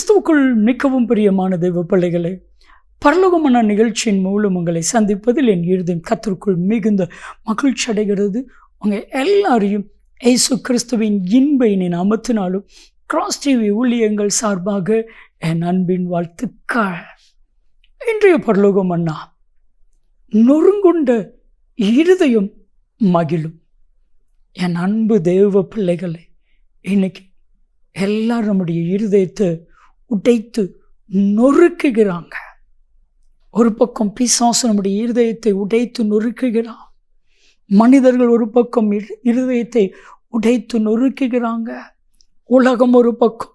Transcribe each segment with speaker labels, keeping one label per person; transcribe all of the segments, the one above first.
Speaker 1: கிறிஸ்துவுக்குள் மிகவும் பிரியமான தெய்வ பிள்ளைகளே, பரலோகமான நிகழ்ச்சியின் மூலம் உங்களை சந்திப்பதில் என் இருதயம் கர்த்தருக்குள் மிகுந்த மகிழ்ச்சி அடைகிறது. உங்கள் எல்லாரையும் இயேசு கிறிஸ்துவின் இன்பையின் நாமத்தினாலும் கிராஸ் டிவி ஊழியங்கள் சார்பாக என் அன்பின் வாழ்த்துக்கள். இன்றைய பரலோகம் அண்ணா, நொறுங்குண்ட இருதயம் மகிழும். என் அன்பு தெய்வ பிள்ளைகளே, இன்னைக்கு எல்லாரும் நம்முடைய இருதயத்தை உடைத்து நொறுக்குகிறாங்க. ஒரு பக்கம் பிசாசு நம்முடைய இருதயத்தை உடைத்து நொறுக்குகிறான். மனிதர்கள் ஒரு பக்கம் இருதயத்தை உடைத்து நொறுக்குகிறாங்க. உலகம் ஒரு பக்கம்,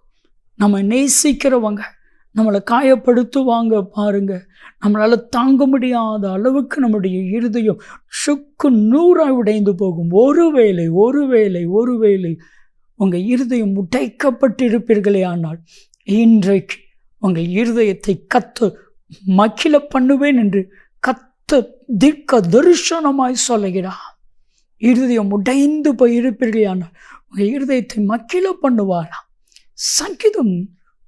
Speaker 1: நம்ம நேசிக்கிறவங்க நம்மளை காயப்படுத்துவாங்க. பாருங்க, நம்மளால் தாங்க முடியாத அளவுக்கு நம்முடைய இருதயம் சுக்கு நூறாய் உடைந்து போகும். ஒருவேளை உங்கள் இருதயம் உடைக்கப்பட்டிருப்பீர்களே, ஆனால் இன்றைக்கு உங்கள் இருதயத்தை கத்த மகிழ பண்ணுவேன் என்று கத்த தீர்க்க தரிசனமாய் சொல்லுகிறார். இருதயம் உடைந்து போயிருப்பீர்களே, ஆனால் உங்கள் இருதயத்தை மகிழ பண்ணுவாரா. சங்கீதம்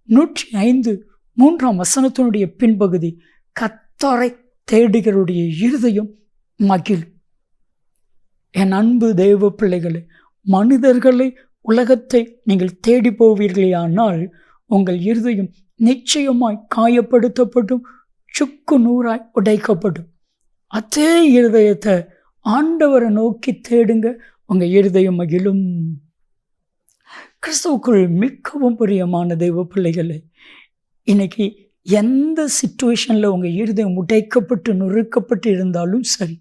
Speaker 1: 105:3 பின்பகுதி, கர்த்தரை தேடுகிறவருடைய இருதயம் மகிழும். என் அன்பு தேவ பிள்ளைகளே, மனிதர்களை உலகத்தை நீங்கள் தேடி போவீர்களே, ஆனால் உங்கள் இருதயம் நிச்சயமாய் காயப்படுத்தப்படும், சுக்கு நூறாய் உடைக்கப்படும். அதே இருதயத்தை ஆண்டவரை நோக்கி தேடுங்க, உங்கள் இருதயம் மகிழும். கிறிஸ்துவுக்குள் மிகவும் பிரியமான தெய்வ பிள்ளைகளே, இன்னைக்கு எந்த சிச்சுவேஷனில் உங்கள் இருதயம் உடைக்கப்பட்டு நொறுக்கப்பட்டு இருந்தாலும் சரி,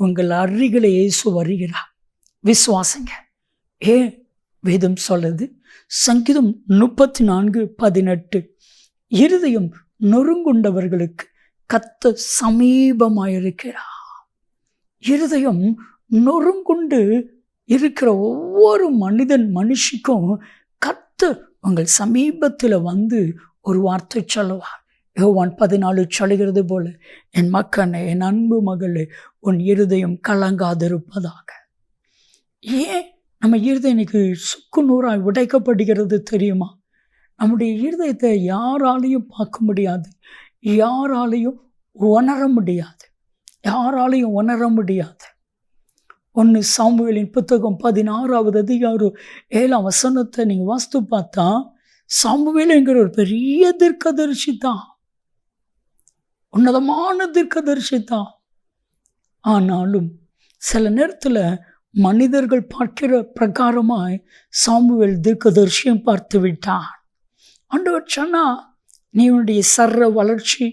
Speaker 1: உங்கள் அருகிலே இயேசு வருகிறார். விசுவாசங்க. ஏன் வேதம் சொல்லுது? சங்கீதம் 34:18, இருதயம் நொறுங்குண்டவர்களுக்கு கர்த்தர் சமீபமாயிருக்கிறார். இருதயம் நொறுங்குண்டு இருக்கிற ஒவ்வொரு மனுஷிக்கும் கர்த்தர் உங்கள் சமீபத்தில் வந்து ஒரு வார்த்தை சொல்லுவார். யோவான் 14 சொல்லுகிறது போல, என் மக்களே, என் அன்பு மகளே, உன் இருதயம் கலங்காதிருப்பதாக. ஏன் நம்ம இருதயம் இன்னைக்கு சுக்கு நூறாய் உடைக்கப்படுகிறது தெரியுமா? நம்முடைய இருதயத்தை யாராலையும் பார்க்க முடியாது, யாராலையும் உணர முடியாது. 1 சாமுவேலின் புத்தகம் 16வது அதிகாரம் 7 நீங்கள் வாசித்து பார்த்தா, சாமுவேலுங்கிற ஒரு பெரிய தீர்க்கதரிசி தான், உன்னதமான தீர்க்கதரிசி தான். ஆனாலும் சில நேரத்தில் மனிதர்கள் பார்க்கிற பிரகாரமாய் சாமுவேல் தீர்க்கதரிசியும் பார்த்து விட்டான். ஆண்டவர் சொன்னா, நீ இவனுடைய சர்ற வளர்ச்சி,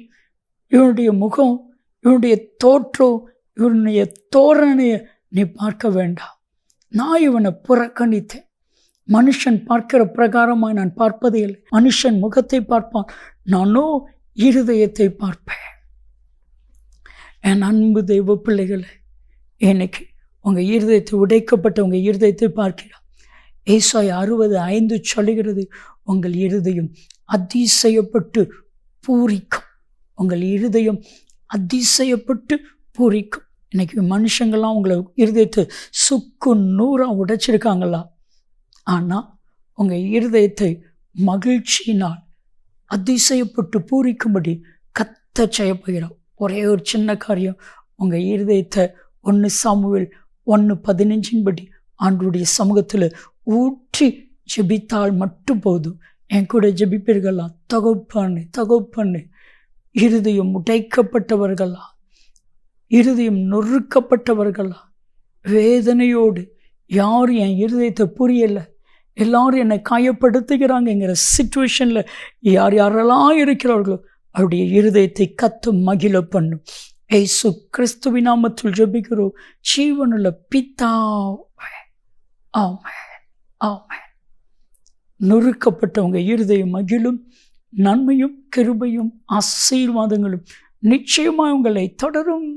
Speaker 1: இவனுடைய முகம், இவனுடைய தோற்றம், இவனுடைய தோரணையை நீ பார்க்க வேண்டாம். நான் இவனை புறக்கணித்தேன். மனுஷன் பார்க்கிற பிரகாரமாய் நான் பார்ப்பதே இல்லை. மனுஷன் முகத்தை பார்ப்பான், நானோ இருதயத்தை பார்ப்பேன். என் அன்பு தெய்வ பிள்ளைகளை, இன்னைக்கு உங்கள் இருதயத்தை உடைக்கப்பட்ட உங்கள் இருதயத்தை பார்க்கிறோம். ஏசாயா 60:5 சொல்லுகிறது, உங்கள் இருதயம் அதிசயப்பட்டு பூரிக்கும். உங்கள் இருதயம் அதிசயப்பட்டு பூரிக்கும். இன்னைக்கு மனுஷங்கள்லாம் உங்களை இருதயத்தை சுக்கு நூறாக உடைச்சிருக்காங்களா? ஆனால் உங்கள் இருதயத்தை மகிழ்ச்சியினால் அதிசயப்பட்டு பூரிக்கும்படி கர்த்தர் செய்யப்போகிறோம். ஒரே ஒரு சின்ன காரியம், உங்கள் இருதயத்தை 1 சாமுவேல் 1:15 ஆண்டவருடைய சமூகத்தில் ஊற்றி ஜெபித்தால் மட்டும் போதும். என் கூட ஜெபிப்பீர்களா? தகப்பனே, இருதயம் உடைக்கப்பட்டவர்களா, இருதயம் நொறுக்கப்பட்டவர்களா, வேதனையோடு, யாரும் என் இருதயத்தை புரியலை, எல்லாரும் என்னை காயப்படுத்துகிறாங்கங்கிற சிச்சுவேஷனில் யாரெல்லாம் இருக்கிறார்களோ அவருடைய இருதயத்தை கர்த்தர் மகிழ பண்ணும். இயேசு கிறிஸ்துவின் நாமத்தில் ஜெபிக்கிறோம், ஜீவனுள்ள பிதாவே, ஆமென். நொறுக்கப்பட்டவங்க இருதயம் மகிழும். நன்மையும் கிருபையும் ஆசீர்வாதங்களும் நிச்சயமாக உங்களை தொடரும்.